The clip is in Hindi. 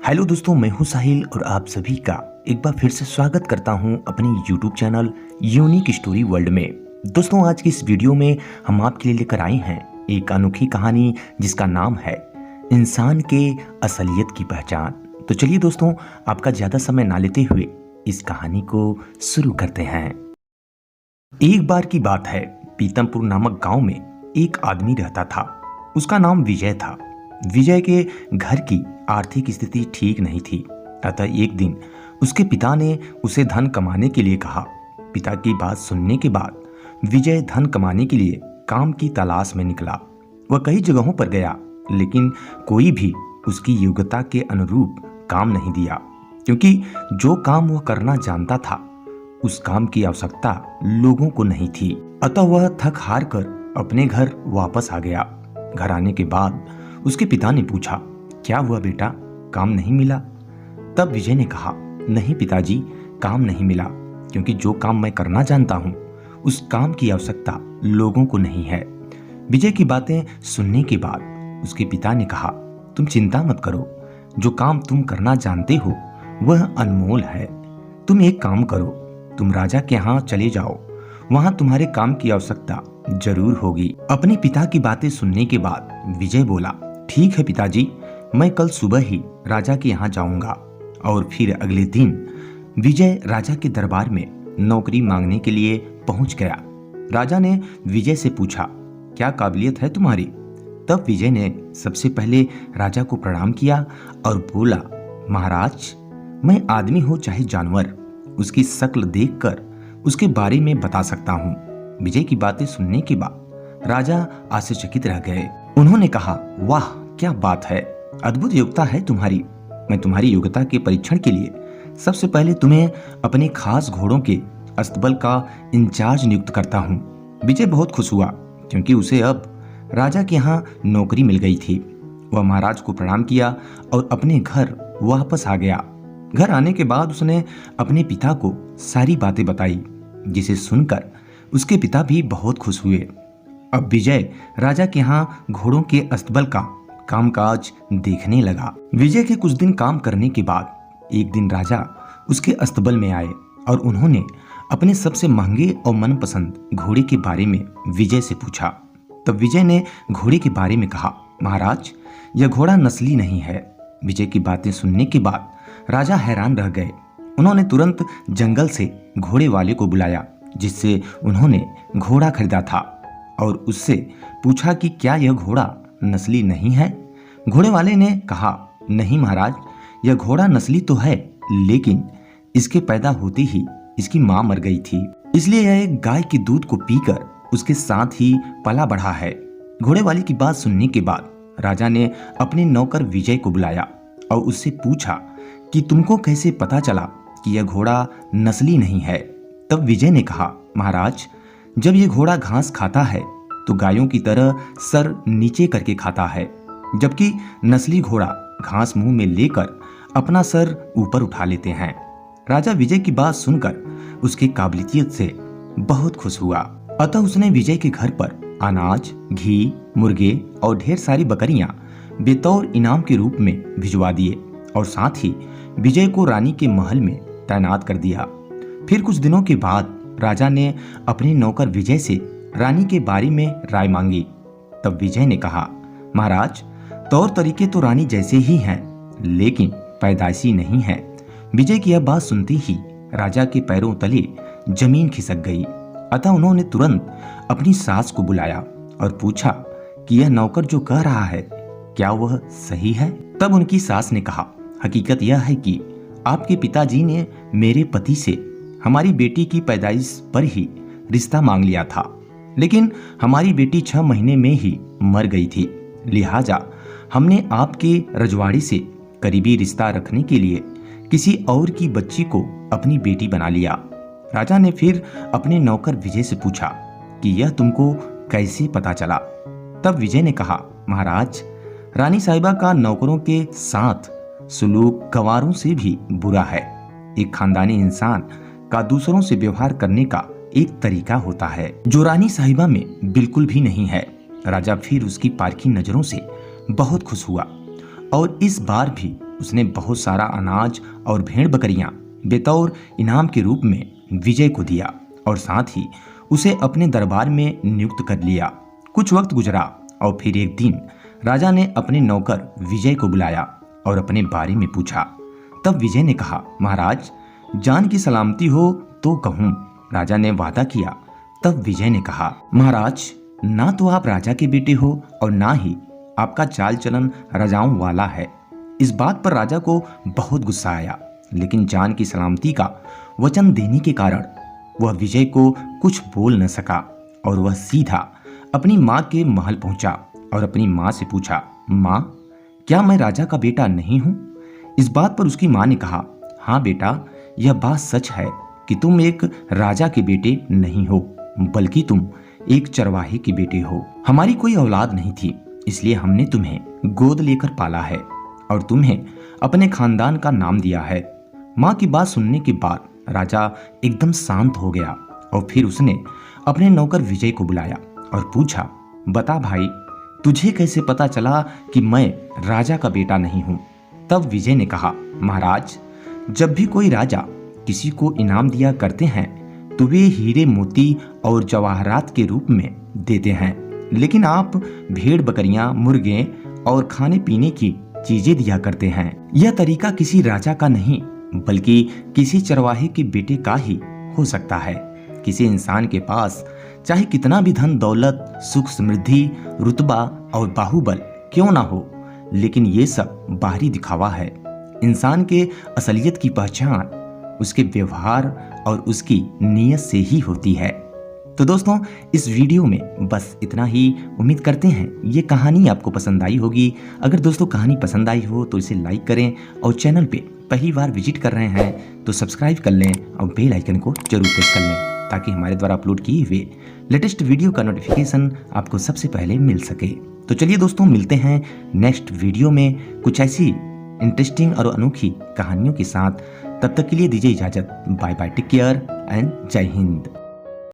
हेलो दोस्तों, मैं हूं साहिल और आप सभी का एक बार फिर से स्वागत करता हूं अपने YouTube channel unique story world में। दोस्तों, आज की इस वीडियो में हम आपके लिए लेकर आए हैं एक अनोखी कहानी जिसका नाम है इंसान के असलियत की पहचान। तो चलिए दोस्तों, आपका ज्यादा समय ना लेते हुए इस कहानी को शुरू करते हैं। एक बार की बात है, पीतमपुर नामक गांव में एक आदमी रहता था। उसका नाम विजय था। विजय के घर की आर्थिक स्थिति ठीक नहीं थी, अतः एक दिन उसके पिता ने उसे धन कमाने के लिए कहा। पिता की बात सुनने के बाद विजय धन कमाने के लिए काम की तलाश में निकला। वह कई जगहों पर गया, लेकिन कोई भी उसकी योग्यता के अनुरूप काम नहीं दिया, क्योंकि जो काम वह करना जानता था उस काम की आवश्यकता लोगों को नहीं थी। अतः वह थक हार कर अपने घर वापस आ गया। घर आने के बाद उसके पिता ने पूछा, क्या हुआ बेटा, काम नहीं मिला? तब विजय ने कहा, नहीं पिताजी, काम नहीं मिला, क्योंकि जो काम मैं करना जानता हूँ उस काम की आवश्यकता लोगों को नहीं है। विजय की बातें सुनने के बाद उसके पिता ने कहा, तुम चिंता मत करो, जो काम तुम करना जानते हो वह अनमोल है। तुम एक काम करो, तुम राजा के यहाँ चले जाओ, वहां तुम्हारे काम की आवश्यकता जरूर होगी। अपने पिता की बातें सुनने के बाद विजय बोला, ठीक है पिताजी, मैं कल सुबह ही राजा के यहाँ जाऊंगा। और फिर अगले दिन विजय राजा के दरबार में नौकरी मांगने के लिए पहुंच गया। राजा ने विजय से पूछा, क्या काबिलियत है तुम्हारी? तब विजय ने सबसे पहले राजा को प्रणाम किया और बोला, महाराज, मैं आदमी हो चाहे जानवर, उसकी शक्ल देखकर उसके बारे में बता सकता हूँ। विजय की बातें सुनने के बाद राजा आश्चर्यचकित रह गए। उन्होंने कहा, वाह, क्या बात है, अद्भुत योग्यता है तुम्हारी। मैं तुम्हारी योग्यता के परीक्षण के लिए सबसे पहले तुम्हें अपने खास घोड़ों के अस्तबल का इंचार्ज नियुक्त करता हूँ। विजय बहुत खुश हुआ, क्योंकि उसे अब राजा के यहाँ नौकरी मिल गई थी। वह महाराज को प्रणाम किया और अपने घर वापस आ गया। घर आने के बाद उसने अपने पिता को सारी बातें बताई, जिसे सुनकर उसके पिता भी बहुत खुश हुए। अब विजय राजा के यहाँ घोड़ों के अस्तबल का कामकाज देखने लगा। विजय के कुछ दिन काम करने के बाद एक दिन राजा उसके अस्तबल में आए और उन्होंने अपने सबसे महंगे और मनपसंद घोड़े के बारे में विजय से पूछा। तब विजय ने घोड़े के बारे में कहा, महाराज, यह घोड़ा नस्ली नहीं है। विजय की बातें सुनने के बाद राजा हैरान रह गए। उन्होंने तुरंत जंगल से घोड़े वाले को बुलाया, जिससे उन्होंने घोड़ा खरीदा था, और उससे पूछा कि क्या यह घोड़ा नस्ली नहीं है। घोड़े वाले ने कहा, नहीं महाराज, यह घोड़ा नस्ली तो है, लेकिन इसके पैदा होते ही इसकी मां मर गई थी, इसलिए यह एक गाय के दूध को पीकर उसके साथ ही पला बढ़ा है। घोड़े वाले की बात सुनने के बाद राजा ने अपने नौकर विजय को बुलाया और उससे पूछा कि तुमको कैसे पता चला कि यह घोड़ा नस्ली नहीं है। तब विजय ने कहा, महाराज, जब यह घोड़ा घास खाता है तो गायों की तरह सर नीचे करके खाता है, जबकि नस्ली घोड़ा घास मुंह में लेकर अपना सर ऊपर उठा लेते हैं। राजा विजय की बात सुनकर उसकी काबिलियत से बहुत खुश हुआ। अतः उसने विजय के घर पर अनाज, घी, मुर्गे और ढेर सारी बकरियां बेतौर इनाम के रूप में भिजवा दिए और साथ ही विजय को रानी के महल में तैनात कर दिया। फिर कुछ दिनों के बाद राजा ने अपने नौकर विजय से रानी के बारे में राय मांगी। तब विजय ने कहा, महाराज, तौर तरीके तो रानी जैसे ही हैं, लेकिन पैदाइशी नहीं है। विजय की यह बात सुनते ही राजा के पैरों तले जमीन खिसक गई। अतः उन्होंने तुरंत अपनी सास को बुलाया और पूछा कि यह नौकर जो कह रहा है क्या वह सही है? तब उनकी सास ने कहा, हकीकत यह है कि आपके पिताजी ने मेरे पति से हमारी बेटी की पैदाइश पर ही रिश्ता मांग लिया था, लेकिन हमारी बेटी 6 महीने में ही मर गई थी। लिहाजा हमने आपके रजवाड़े से करीबी रिश्ता रखने के लिए किसी और की बच्ची को अपनी बेटी बना लिया। राजा ने फिर अपने नौकर विजय से पूछा कि यह तुमको कैसे पता चला? तब विजय ने कहा, महाराज, रानी साहिबा का नौकरों के साथ सुलूक गंवारों से भी बुरा है। एक खानदानी इंसान का दूसरों से व्यवहार करने का एक तरीका होता है जो रानी साहिबा में बिल्कुल भी नहीं है। राजा फिर उसकी पारखी नजरों से बहुत खुश हुआ और इस बार भी उसने बहुत सारा अनाज और भेड़ बकरियां बतौर इनाम के रूप में विजय को दिया और साथ ही उसे अपने दरबार में नियुक्त कर लिया। कुछ वक्त गुजरा और फिर एक दिन राजा ने अपने नौकर विजय को बुलाया और अपने बारे में पूछा। तब विजय ने कहा, महाराज, जान की सलामती हो तो कहूँ। राजा ने वादा किया। तब विजय ने कहा, महाराज, ना तो आप राजा के बेटे हो और ना ही आपका चाल चलन राजाओं वाला है। इस बात पर राजा को बहुत गुस्सा आया, लेकिन जान की सलामती का वचन देने के कारण वह विजय को कुछ बोल न सका और वह सीधा अपनी माँ के महल पहुंचा और अपनी माँ से पूछा, माँ, क्या मैं राजा का बेटा नहीं हूँ? इस बात पर उसकी माँ ने कहा, हाँ बेटा, यह बात सच है कि तुम एक राजा के बेटे नहीं हो, बल्कि तुम एक चरवाहे के बेटे हो। हमारी कोई औलाद नहीं थी, इसलिए हमने तुम्हें गोद लेकर पाला है और तुम्हें अपने खानदान का नाम दिया है। माँ की बात सुनने के बाद राजा एकदम शांत हो गया और फिर उसने अपने नौकर विजय को बुलाया और पूछा, बता भाई, तुझे कैसे पता चला कि मैं राजा का बेटा नहीं हूँ? तब विजय ने कहा, महाराज, जब भी कोई राजा किसी को इनाम दिया करते हैं तो वे हीरे मोती और जवाहरात के रूप में देते हैं, लेकिन आप भेड़ बकरियां, मुर्गे और खाने पीने की चीजें दिया करते हैं। यह तरीका किसी राजा का नहीं बल्कि किसी चरवाहे के बेटे का ही हो सकता है। किसी इंसान के पास चाहे कितना भी धन दौलत, सुख समृद्धि, रुतबा और बाहुबल क्यों ना हो, लेकिन ये सब बाहरी दिखावा है। इंसान के असलियत की पहचान उसके व्यवहार और उसकी नीयत से ही होती है। तो दोस्तों, इस वीडियो में बस इतना ही। उम्मीद करते हैं ये कहानी आपको पसंद आई होगी। अगर दोस्तों कहानी पसंद आई हो तो इसे लाइक करें और चैनल पे पहली बार विजिट कर रहे हैं तो सब्सक्राइब कर लें और बेल आइकन को जरूर प्रेस कर लें ताकि हमारे द्वारा अपलोड किए हुए लेटेस्ट वीडियो का नोटिफिकेशन आपको सबसे पहले मिल सके। तो चलिए दोस्तों, मिलते हैं नेक्स्ट वीडियो में कुछ ऐसी इंटरेस्टिंग और अनोखी कहानियों के साथ। तब तक के लिए दीजिए इजाजत। Bye bye, take care and जय हिंद।